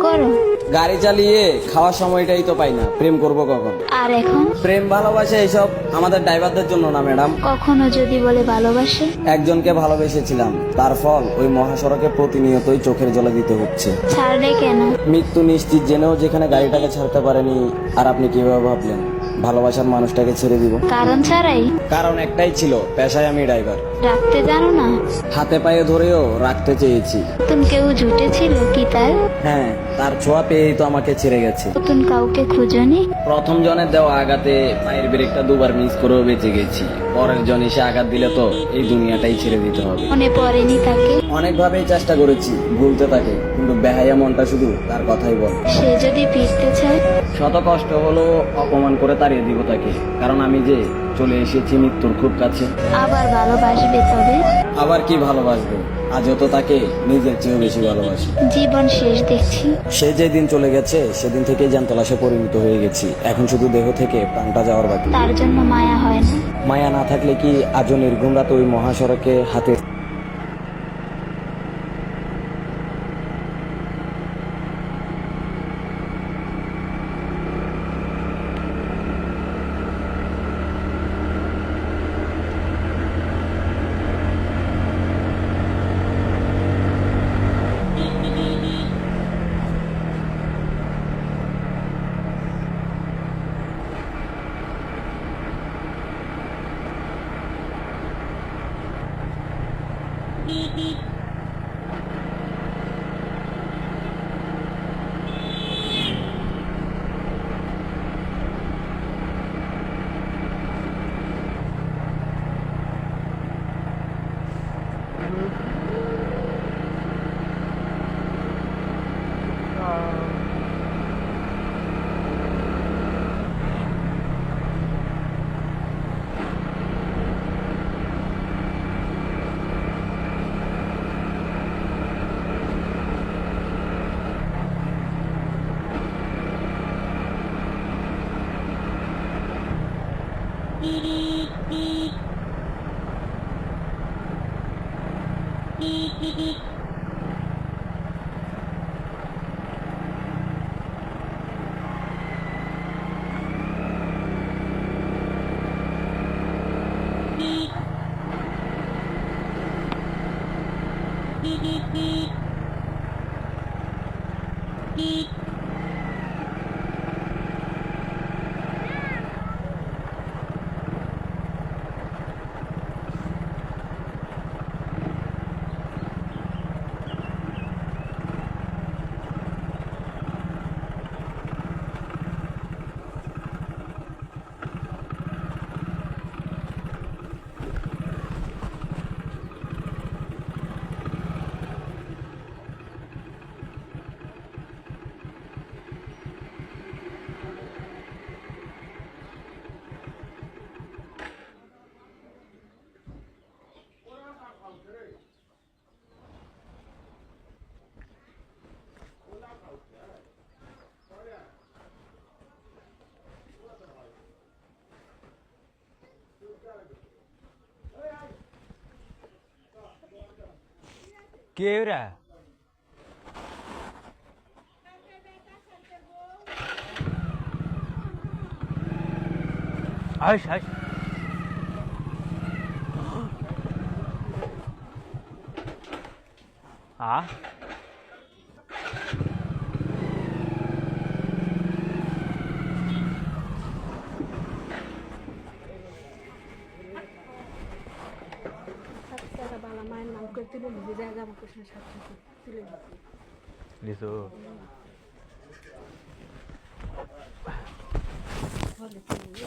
করো? গাড়ি চালিয়ে খাওয়ার সময়টাই তো পাই না, প্রেম করব কখন? আর এখন? প্রেম ভালোবাসা এইসব আমাদের ড্রাইভারদের জন্য না ম্যাডাম। কখনো যদি বলে ভালোবাসে? একজনকে ভালোবেসেছিলাম, তার ফল ওই মহাসড়কে প্রতিনিয়তই চোখের জলে দিতে হচ্ছে। ছাড়লে কেন? মৃত্যু নিশ্চিত জেনেও যেখানে গাড়িটাকে ছাড়তে পারেনি। আর আপনি কিভাবে ভাবলেন ভালোবাসার মানুষটাকে ছেড়ে দিব? কারণ ছাড়াই? কারণ একটাই ছিল, পেশায় আমি ড্রাইভার। রাখতে জানো না? হাতে পায়ে ধরেও রাখতে চেয়েছি। নতুন কেউ জুটেছিল কি তার? হ্যাঁ, তার ছোঁয়া পেয়েই তো আমাকে ছেড়ে গেছে। নতুন কাউকে খুঁজনি? প্রথম জনের দেওয়া আঘাতে পায়ের ব্রেকটা দুবার মিস করেও বেঁচে গেছি। পরের জন এসে আঘাত দিলে তো এই দুনিয়াটাই ছেড়ে দিতে হবে। মনে পড়েনি তাকে? অনেকভাবেই চেষ্টা করেছি ভুলতে তাকে, কিন্তু বেহাইয়া মনটা শুধু তার কথাই বল। সে যদি ফিরতে চায়? শত কষ্ট হলো অপমান করে তাড়িয়ে দিব তাকে, কারণ আমি যে চলে এসেছি মৃত্যুর খুব কাছে। আবার ভালোবাসবে তবে? আবার কি ভালোবাসবো, আজও তো তাকে নিজের চেয়েও বেশি ভালোবাসি। জীবন শেষ দেখছি। সে যেদিন চলে গেছে সেদিন থেকেই জ্যান্তলাশে পরিণত হয়ে গেছি। এখন শুধু দেহ থেকে প্রাণটা যাওয়ার বাকি। তার জন্য মায়া হয় না? মায়া না থাকলে কি আজও নির্ঘুম রাতে ওই মহাসড়কে হাতে কে ওরা? আইস আইস আ বালা মায়ের নাম করে তুলে নিবি জায়গা আমাকে সাথে তুলে দিছো নিবি